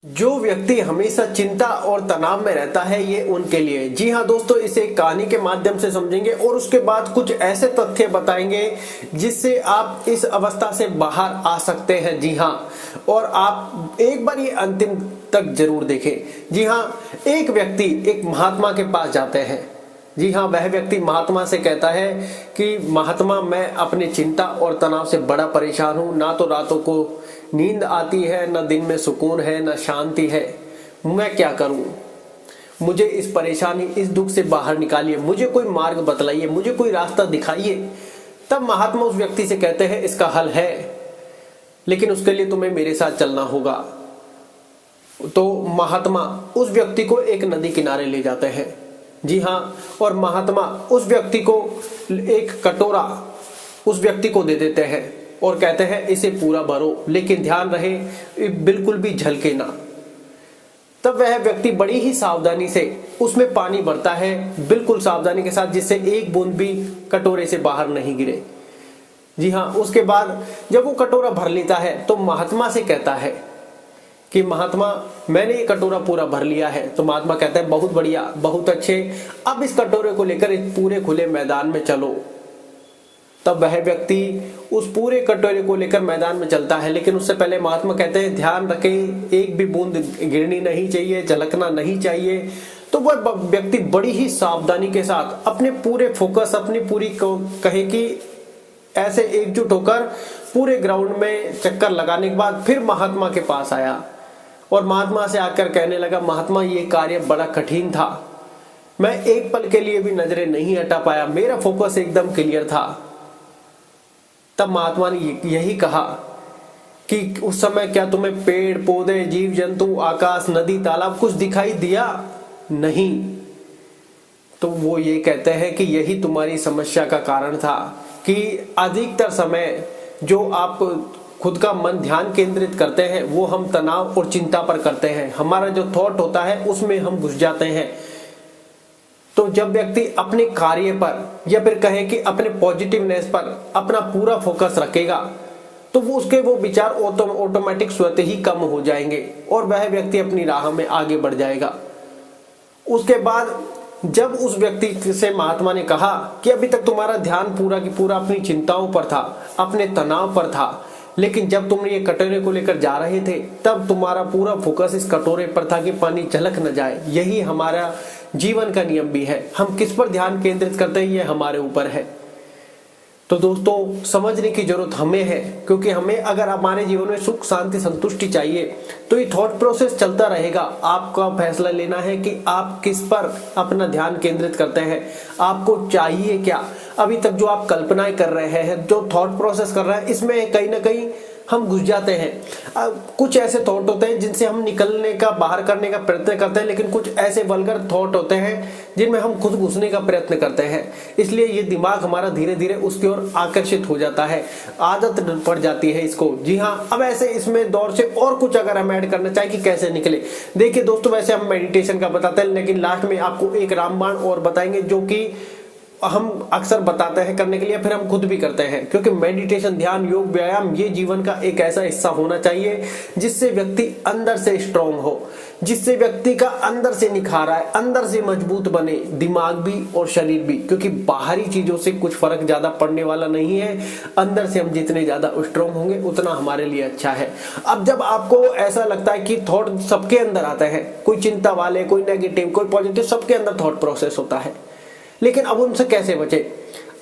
जो व्यक्ति हमेशा चिंता और तनाव में रहता है ये उनके लिए। जी हाँ दोस्तों, इसे एक कहानी के माध्यम से समझेंगे और उसके बाद कुछ ऐसे तथ्य बताएंगे जिससे आप इस अवस्था से बाहर आ सकते हैं। जी हाँ, और आप एक बार ये अंतिम तक जरूर देखें। जी हाँ, एक व्यक्ति एक महात्मा के पास जाते हैं। जी हाँ, वह व्यक्ति महात्मा से कहता है कि महात्मा, मैं अपनी चिंता और तनाव से बड़ा परेशान हूँ। ना तो रातों को नींद आती है, न दिन में सुकून है, न शांति है। मैं क्या करूं? मुझे इस परेशानी, इस दुख से बाहर निकालिए, मुझे कोई मार्ग बतलाइए, मुझे कोई रास्ता दिखाइए। तब महात्मा उस व्यक्ति से कहते हैं, इसका हल है, लेकिन उसके लिए तुम्हें मेरे साथ चलना होगा। तो महात्मा उस व्यक्ति को एक नदी किनारे ले जाते हैं। जी हाँ, और महात्मा उस व्यक्ति को एक कटोरा उस व्यक्ति को दे देते हैं और कहते हैं, इसे पूरा भरो, लेकिन ध्यान रहे बिल्कुल भी झलके ना। तब वह व्यक्ति बड़ी ही सावधानी से उसमें पानी भरता है, बिल्कुल सावधानी के साथ, जिससे एक बूंद भी कटोरे से बाहर नहीं गिरे। जी हाँ, उसके बाद जब वो कटोरा भर लेता है तो महात्मा से कहता है कि महात्मा, मैंने ये कटोरा पूरा भर लिया है। तो महात्मा कहता है, बहुत बढ़िया, बहुत अच्छे, अब इस कटोरे को लेकर इस पूरे खुले मैदान में चलो। तब वह व्यक्ति उस पूरे कटोरे को लेकर मैदान में चलता है, लेकिन उससे पहले महात्मा कहते हैं, ध्यान रखें, एक भी बूंद गिरनी नहीं चाहिए, झलकना नहीं चाहिए। तो वह व्यक्ति बड़ी ही सावधानी के साथ अपने पूरे फोकस, अपनी पूरी कहे कि ऐसे एकजुट होकर पूरे ग्राउंड में चक्कर लगाने के बाद फिर महात्मा के पास आया और महात्मा से आकर कहने लगा, महात्मा, ये कार्य बड़ा कठिन था, मैं एक पल के लिए भी नजरें नहीं हटा पाया, मेरा फोकस एकदम क्लियर था। तब महात्मा ने यही कहा कि उस समय क्या तुम्हें पेड़ पौधे, जीव जंतु, आकाश, नदी, तालाब कुछ दिखाई दिया? नहीं। तो वो ये कहते हैं कि यही तुम्हारी समस्या का कारण था कि अधिकतर समय जो आप खुद का मन ध्यान केंद्रित करते हैं वो हम तनाव और चिंता पर करते हैं। हमारा जो थॉट होता है उसमें हम घुस जाते हैं। तो जब व्यक्ति अपने कार्य पर या फिर कहें कि अपने पॉजिटिवनेस पर अपना पूरा फोकस रखेगा तो वो उसके वो विचार ऑटोमेटिक स्वतः ही कम हो जाएंगे और वह व्यक्ति अपनी राह में आगे बढ़ जाएगा। उसके बाद जब उस व्यक्ति से महात्मा ने कहा कि अभी तक तुम्हारा ध्यान पूरा की पूरा अपनी चिंताओं पर था, अपने तनाव पर था, लेकिन जब तुम ये कटोरे को लेकर जा रहे थे तब तुम्हारा पूरा फोकस इस कटोरे पर था कि पानी झलक न जाए। यही हमारा जीवन का नियम भी है, हम किस पर ध्यान केंद्रित करते हैं ये हमारे ऊपर है। तो दोस्तों, समझने की जरूरत हमें है, क्योंकि हमें अगर हमारे जीवन में सुख, शांति, संतुष्टि चाहिए तो ये थॉट प्रोसेस चलता रहेगा। आपका फैसला लेना है कि आप किस पर अपना ध्यान केंद्रित करते हैं, आपको चाहिए क्या। अभी तक जो आप कल्पनाएं कर रहे हैं, जो थॉट प्रोसेस कर रहे हैं, इसमें कहीं ना कहीं हम घुस जाते हैं। कुछ ऐसे थॉट होते हैं जिनसे हम निकलने का, बाहर करने का प्रयत्न करते हैं, लेकिन कुछ ऐसे वल्गर थॉट होते हैं जिनमें हम खुद घुसने का प्रयत्न करते हैं। इसलिए ये दिमाग हमारा धीरे धीरे उसकी ओर आकर्षित हो जाता है, आदत पड़ जाती है इसको। जी हाँ, अब ऐसे इसमें दौर से और कुछ अगर हम ऐड करना चाहें कि कैसे निकले, देखिए दोस्तों, वैसे हम मेडिटेशन का बताते हैं, लेकिन लास्ट में आपको एक रामबाण और बताएंगे जो कि हम अक्सर बताते हैं करने के लिए, फिर हम खुद भी करते हैं। क्योंकि मेडिटेशन, ध्यान, योग, व्यायाम ये जीवन का एक ऐसा हिस्सा होना चाहिए जिससे व्यक्ति अंदर से स्ट्रांग हो, जिससे व्यक्ति का अंदर से निखार आए, अंदर से मजबूत बने, दिमाग भी और शरीर भी। क्योंकि बाहरी चीजों से कुछ फर्क ज्यादा पड़ने वाला नहीं है, अंदर से हम जितने ज्यादा स्ट्रांग होंगे उतना हमारे लिए अच्छा है। अब जब आपको ऐसा लगता है कि थॉट सबके अंदर आते हैं, कोई चिंता वाले, कोई नेगेटिव, कोई पॉजिटिव, सबके अंदर थॉट प्रोसेस होता है, लेकिन अब उनसे कैसे बचे।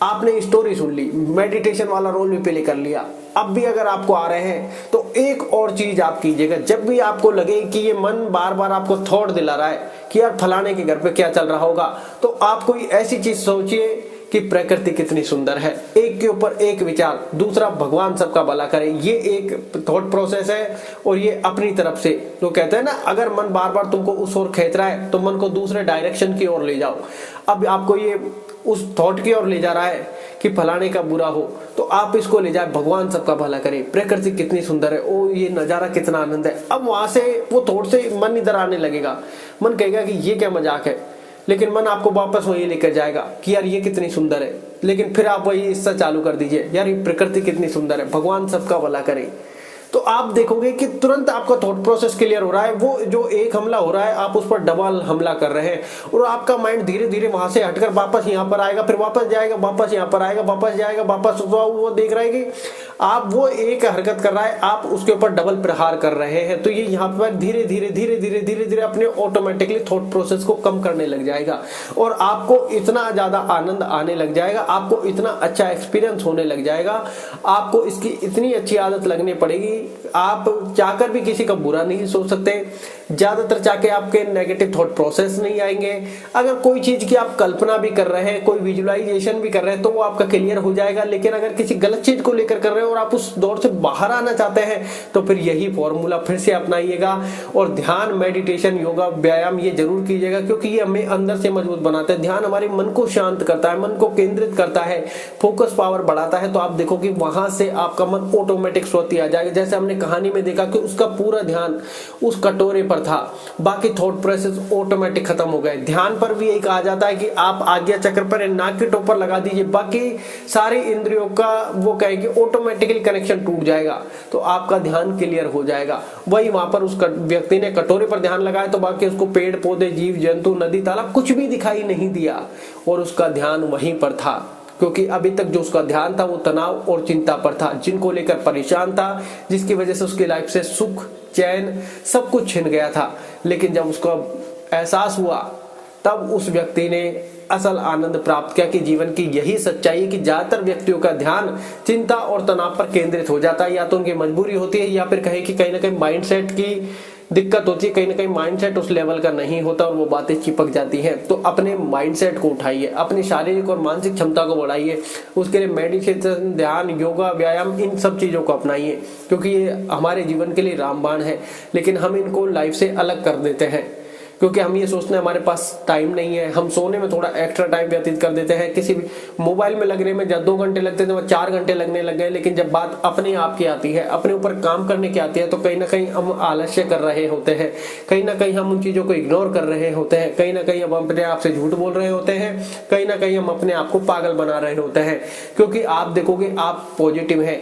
आपने स्टोरी सुन ली, मेडिटेशन वाला रोल भी प्ले कर लिया, अब भी अगर आपको आ रहे हैं तो एक और चीज आप कीजिएगा। जब भी आपको लगे कि ये मन बार बार आपको थॉट दिला रहा है कि यार फलाने के घर पे क्या चल रहा होगा, तो आप कोई ऐसी चीज सोचिए कि प्रकृति कितनी सुंदर है, एक के ऊपर एक विचार, दूसरा भगवान सबका भला करे, ये एक थॉट प्रोसेस है। और ये अपनी तरफ से जो कहते हैं ना, अगर मन बार बार तुमको उस ओर खींच रहा है तो मन को दूसरे डायरेक्शन की ओर ले जाओ। अब आपको ये उस थॉट की ओर ले जा रहा है कि फलाने का बुरा हो, तो आप इसको ले जाए, भगवान सबका भला करे, प्रकृति कितनी सुंदर है, ओ ये नजारा कितना आनंद है। अब वहां से वो थॉट से मन इधर आने लगेगा, मन कहेगा कि ये क्या मजाक है, लेकिन मन आपको वापस वही लेकर जाएगा कि यार ये कितनी सुंदर है। लेकिन फिर आप वही हिस्सा चालू कर दीजिए, यार ये प्रकृति कितनी सुंदर है, भगवान सबका भला करे। तो आप देखोगे कि तुरंत आपका थॉट प्रोसेस क्लियर हो रहा है। वो जो एक हमला हो रहा है आप उस पर डबल हमला कर रहे हैं, और आपका माइंड धीरे धीरे वहां से हटकर वापस यहाँ पर आएगा, फिर वापस जाएगा, वापस यहाँ पर आएगा, वापस जाएगा, वापस। वो देख रहा है कि आप वो एक हरकत कर रहा है, आप उसके ऊपर डबल प्रहार कर रहे हैं। तो ये यहाँ पर धीरे धीरे धीरे धीरे धीरे धीरे अपने ऑटोमेटिकली थॉट प्रोसेस को कम करने लग जाएगा, और आपको इतना ज्यादा आनंद आने लग जाएगा, आपको इतना अच्छा एक्सपीरियंस होने लग जाएगा, आपको इसकी इतनी अच्छी आदत लगने पड़ेगी। आप चाहकर भी किसी का बुरा नहीं सोच सकते, ज्यादातर चाहकर आपके नेगेटिव थॉट प्रोसेस नहीं आएंगे। अगर कोई चीज की आप कल्पना भी कर रहे हैं, कोई विजुअलाइजेशन भी कर रहे हैं, तो वो आपका क्लियर हो जाएगा। लेकिन अगर किसी गलत चीज को लेकर कर रहे हैं और आप उस दौर से बाहर आना चाहते हैं, तो फिर यही फॉर्मूला फिर से अपनाइएगा, और ध्यान, मेडिटेशन, योगा, व्यायाम ये जरूर कीजिएगा, क्योंकि ये हमें अंदर से मजबूत बनाता है। ध्यान हमारे मन को शांत करता है, मन को केंद्रित करता है, फोकस पावर बढ़ाता है। तो आप देखो कि वहां से आपका मन ऑटोमेटिक स्वस्थ आ जाएगा। जैसे हमने कहानी में देखा कि उसका पूरा ध्यान उस कटोरे पर था, बाकी थॉट प्रोसेस ऑटोमेटिक खत्म हो गए। ध्यान पर भी एक आ जाता है कि आप आज्ञा चक्र पर नाक के टोपर लगा दीजिए, बाकी सारी इंद्रियों का वो कहेगी ऑटोमेटिकली कनेक्शन टूट जाएगा, तो आपका ध्यान क्लियर हो जाएगा। वही वहां पर उस व्यक्ति ने कटोरे पर ध्यान लगाया, तो बाकी उसको पेड़ पौधे, जीव जंतु, नदी, तालाब कुछ भी दिखाई नहीं दिया, और उसका ध्यान वहीं पर था, क्योंकि अभी तक जो उसका ध्यान था वो तनाव और चिंता पर था, जिनको लेकर परेशान था, जिसकी वजह से उसकी लाइफ से सुख, चैन सब कुछ छिन गया था। लेकिन जब उसको एहसास हुआ, तब उस व्यक्ति ने असल आनंद प्राप्त किया कि जीवन की यही सच्चाई है कि ज्यादातर व्यक्तियों का ध्यान चिंता और तनाव पर केंद्रित हो जाता है। या तो उनकी मजबूरी होती है, या फिर कहे कि कहीं ना कहीं माइंडसेट की दिक्कत होती है, कहीं ना कहीं माइंडसेट उस लेवल का नहीं होता और वो बातें चिपक जाती हैं। तो अपने माइंडसेट को उठाइए, अपनी शारीरिक और मानसिक क्षमता को बढ़ाइए, उसके लिए मेडिटेशन, ध्यान, योगा, व्यायाम, इन सब चीजों को अपनाइए, क्योंकि ये हमारे जीवन के लिए रामबाण है। लेकिन हम इनको लाइफ से अलग कर देते हैं, क्योंकि हम ये सोचते हैं हमारे पास टाइम नहीं है, हम सोने में थोड़ा एक्स्ट्रा टाइम व्यतीत कर देते हैं। किसी भी मोबाइल में लगने में जब 2 घंटे लगते थे, वह 4 घंटे लगने लग गए। लेकिन जब बात अपने आप की आती है, अपने ऊपर काम करने की आती है, तो कहीं ना कहीं हम आलस्य कर रहे होते हैं, कहीं ना कहीं हम उन चीजों को इग्नोर कर रहे होते हैं, कहीं ना कहीं हम अपने आप से झूठ बोल रहे होते हैं, कहीं ना कहीं हम अपने आप को पागल बना रहे होते हैं। क्योंकि आप देखोगे आप पॉजिटिव हैं,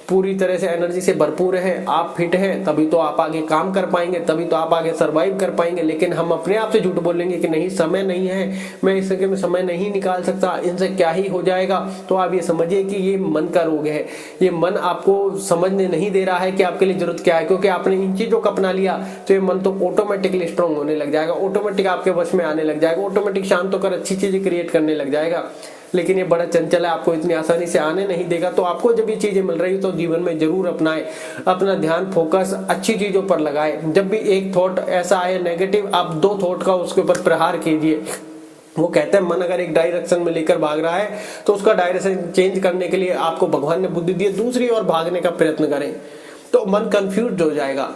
पूरी तरह से एनर्जी से भरपूर है, आप फिट हैं, तभी तो आप आगे काम कर पाएंगे, तभी तो आप आगे सरवाइव कर पाएंगे। लेकिन हम अपने आप से झूठ बोलेंगे कि नहीं, समय नहीं है, मैं इसके में समय नहीं निकाल सकता, इनसे क्या ही हो जाएगा। तो आप ये समझिए कि ये मन का रोग है। ये मन आपको समझने नहीं दे रहा है कि आपके लिए जरूरत क्या है, क्योंकि आपने इन चीजों को अपना लिया, तो ये मन तो ऑटोमेटिकली स्ट्रांग होने लग जाएगा, ऑटोमेटिक आपके वश में आने लग जाएगा, ऑटोमेटिक शांत होकर अच्छी चीजें क्रिएट करने लग जाएगा। लेकिन ये बड़ा चंचल है, आपको इतनी आसानी से आने नहीं देगा। तो आपको जब ये चीजें मिल रही तो जीवन में जरूर अपनाएं, अपना ध्यान, फोकस अच्छी चीजों पर लगाएं। जब भी एक थॉट ऐसा आए नेगेटिव, आप 2 थॉट का उसके ऊपर प्रहार कीजिए। वो कहते हैं मन अगर एक डायरेक्शन में लेकर भाग रहा है, तो उसका डायरेक्शन चेंज करने के लिए आपको भगवान ने बुद्धि दी, दूसरी ओर भागने का प्रयत्न करें, तो मन कंफ्यूज हो जाएगा।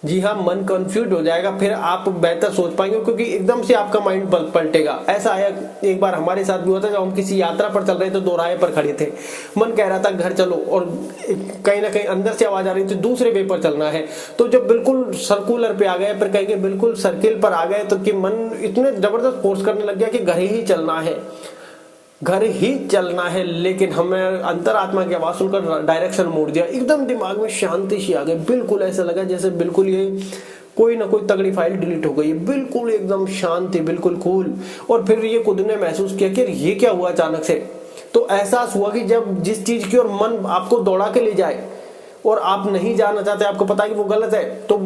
जी हाँ, मन कंफ्यूज हो जाएगा, फिर आप बेहतर सोच पाएंगे, क्योंकि एकदम से आपका माइंड पलटेगा। ऐसा आया एक बार हमारे साथ भी हुआ था, जब हम किसी यात्रा पर चल रहे थे, 2 राह पर खड़े थे, मन कह रहा था घर चलो, और कहीं ना कहीं अंदर से आवाज आ रही थी दूसरे वे पर चलना है। तो जब बिल्कुल सर्कुलर पे आ गए, फिर कहेंगे बिल्कुल सर्किल पर आ गए, तो कि मन इतने जबरदस्त फोर्स करने लग गया कि घर ही चलना है, घर ही चलना है। लेकिन हमें अंतरात्मा की आवाज सुनकर डायरेक्शन मोड़ दिया, एकदम दिमाग में शांति सी आ गई। बिल्कुल ऐसा लगा जैसे बिल्कुल ये कोई ना कोई तगड़ी फाइल डिलीट हो गई, बिल्कुल एकदम शांति, बिल्कुल कूल। और फिर ये खुद ने महसूस किया कि ये क्या हुआ अचानक से। तो एहसास हुआ कि जब जिस चीज की ओर मन आपको दौड़ा के ले जाए और आप नहीं जाना चाहते, आपको पता है कि वो गलत है, तो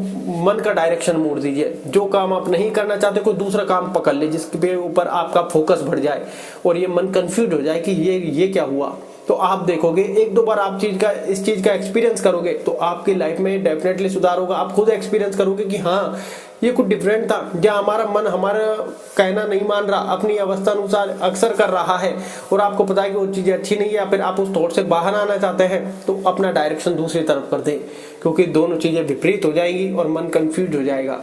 मन का डायरेक्शन मोड़ दीजिए। जो काम आप नहीं करना चाहते, कोई दूसरा काम पकड़ ले जिसके ऊपर आपका फोकस बढ़ जाए और ये मन कंफ्यूज हो जाए कि ये क्या हुआ। तो आप देखोगे 1-2 बार आप इस चीज का एक्सपीरियंस करोगे, तो आपकी लाइफ में डेफिनेटली सुधार होगा। आप खुद एक्सपीरियंस करोगे कि हाँ, ये कुछ डिफरेंट था, जहाँ हमारा मन हमारा कहना नहीं मान रहा, अपनी अवस्था अनुसार अक्सर कर रहा है, और आपको पता है कि वो चीजें अच्छी नहीं है, या फिर आप उस थॉट से बाहर आना चाहते हैं, तो अपना डायरेक्शन दूसरी तरफ कर दें, क्योंकि दोनों चीजें विपरीत हो जाएंगी और मन कंफ्यूज हो जाएगा।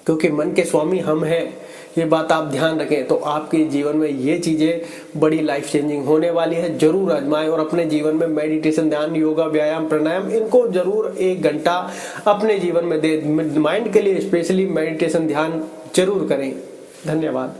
क्योंकि मन के स्वामी हम हैं, ये बात आप ध्यान रखें। तो आपके जीवन में ये चीजें बड़ी लाइफ चेंजिंग होने वाली है। जरूर आजमाएं और अपने जीवन में मेडिटेशन, ध्यान, योगा, व्यायाम, प्राणायाम, इनको जरूर 1 घंटा अपने जीवन में दे। माइंड के लिए स्पेशली मेडिटेशन, ध्यान जरूर करें। धन्यवाद।